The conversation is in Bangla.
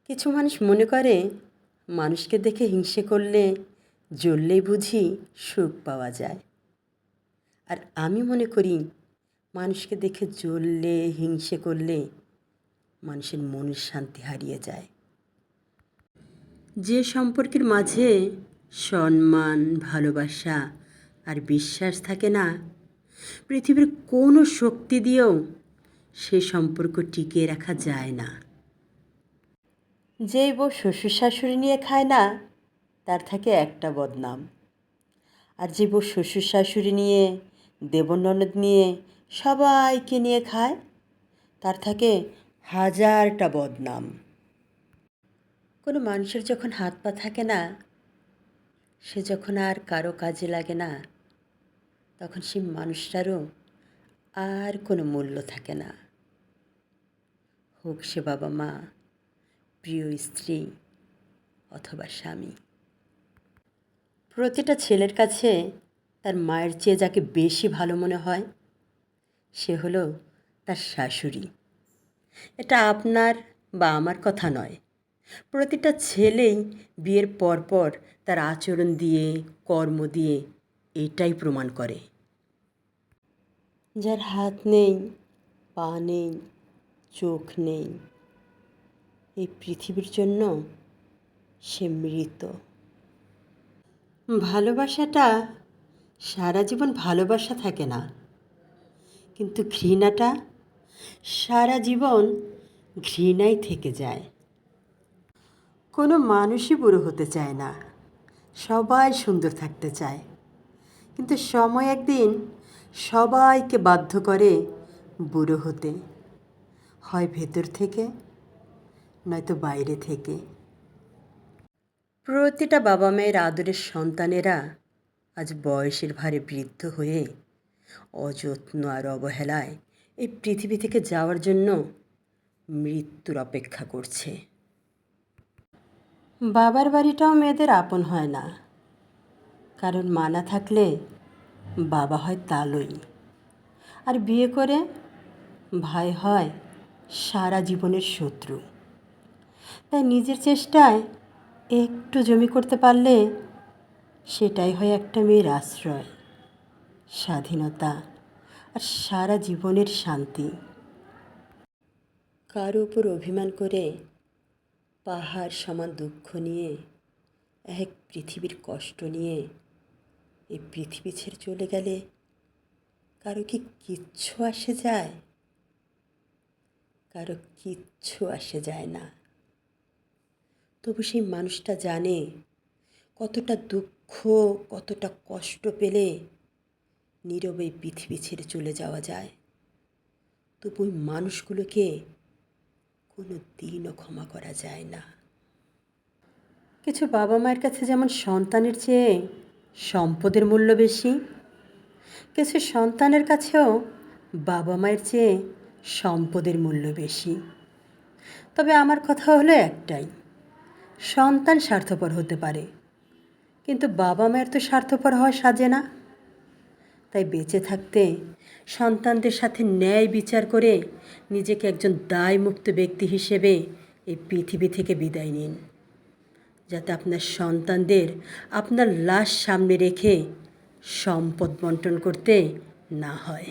কিছু মানুষ মনে করে মানুষকে দেখে হিংসে করলে জ্বললেই বুঝি সুখ পাওয়া যায়। আর আমি মনে করি মানুষকে দেখে জ্বললে হিংসে করলে মানুষের মনের শান্তি হারিয়ে যায়। যে সম্পর্কের মাঝে সম্মান, ভালোবাসা আর বিশ্বাস থাকে না, পৃথিবীর কোনো শক্তি দিয়েও সে সম্পর্ক টিকিয়ে রাখা যায় না। যেই বউ শ্বশুর শাশুড়ি নিয়ে খায় না, তার থাকে একটা বদনাম। আর যে বউ শ্বশুর শাশুড়ি নিয়ে, দেবর ননদ নিয়ে, সবাইকে নিয়ে খায়, তার থাকে হাজারটা বদনাম। কোনো মানুষের যখন হাত পা থাকে না, সে যখন আর কারো কাজে লাগে না, তখন সেই মানুষটারও আর কোনো মূল্য থাকে না। হোক সে বাবা মা, প্রিয় স্ত্রী অথবা স্বামী। প্রতিটা ছেলের কাছে তার মায়ের চেয়ে যাকে বেশি ভালো মনে হয়, সে হলো তার শাশুড়ি। এটা আপনার বা আমার কথা নয়। প্রতিটা ছেলেই বিয়ের পরপর তার আচরণ দিয়ে, কর্ম দিয়ে এটাই প্রমাণ করে। যার হাত নেই, পা নেই, চোখ নেই, এই পৃথিবীর জন্য সে মৃত। ভালোবাসাটা সারা জীবন ভালোবাসা থাকে না, কিন্তু ঘৃণাটা সারা জীবন ঘৃণাই থেকে যায়। কোনো মানুষই বুড়ো হতে চায় না, সবাই সুন্দর থাকতে চায়। কিন্তু সময় একদিন সবাইকে বাধ্য করে বুড়ো হতে, হয় ভেতর থেকে নয়তো বাইরে থেকে। প্রতিটা বাবা মায়ের আদরের সন্তানেরা আজ বয়সের ভারে বৃদ্ধ হয়ে অযত্ন আর অবহেলায় এই পৃথিবী থেকে যাওয়ার জন্য মৃত্যুর অপেক্ষা করছে। বাবার বাড়িটাও মেয়েদের আপন হয় না, কারণ মা না থাকলে বাবা হয় তালই, আর বিয়ে করে ভাই হয় সারা জীবনের শত্রু। তাই নিজের চেষ্টায় একটু জমি করতে পারলে সেটাই হয় একটা মেয়ের আশ্রয়, স্বাধীনতা আর সারা জীবনের শান্তি। কারো উপর অভিমান করে পাহাড় সমান দুঃখ নিয়ে, এক পৃথিবীর কষ্ট নিয়ে এই পৃথিবী ছেড়ে চলে গেলে কারো কি কিচ্ছু আসে যায়? কারো কিচ্ছু আসে যায় না। তবু সেই মানুষটা জানে কতটা দুঃখ, কতটা কষ্ট পেলে নীরবে পৃথিবী ছেড়ে চলে যাওয়া যায়। তবু ওই মানুষগুলোকে কোনো দিনও ক্ষমা করা যায় না। কিছু বাবা মায়ের কাছে যেমন সন্তানের চেয়ে সম্পদের মূল্য বেশি, কিছু সন্তানের কাছেও বাবা মায়ের চেয়ে সম্পদের মূল্য বেশি। তবে আমার কথা হলো একটাই, সন্তান স্বার্থপর হতে পারে, কিন্তু বাবা মায়ের তো স্বার্থপর হওয়া সাজে না। তাই বেঁচে থাকতে সন্তানদের সাথে ন্যায় বিচার করে নিজেকে একজন দায়মুক্ত ব্যক্তি হিসেবে এই পৃথিবী থেকে বিদায় নিন, যাতে আপনার সন্তানদের আপনার লাশ সামনে রেখে সম্পদ বন্টন করতে না হয়।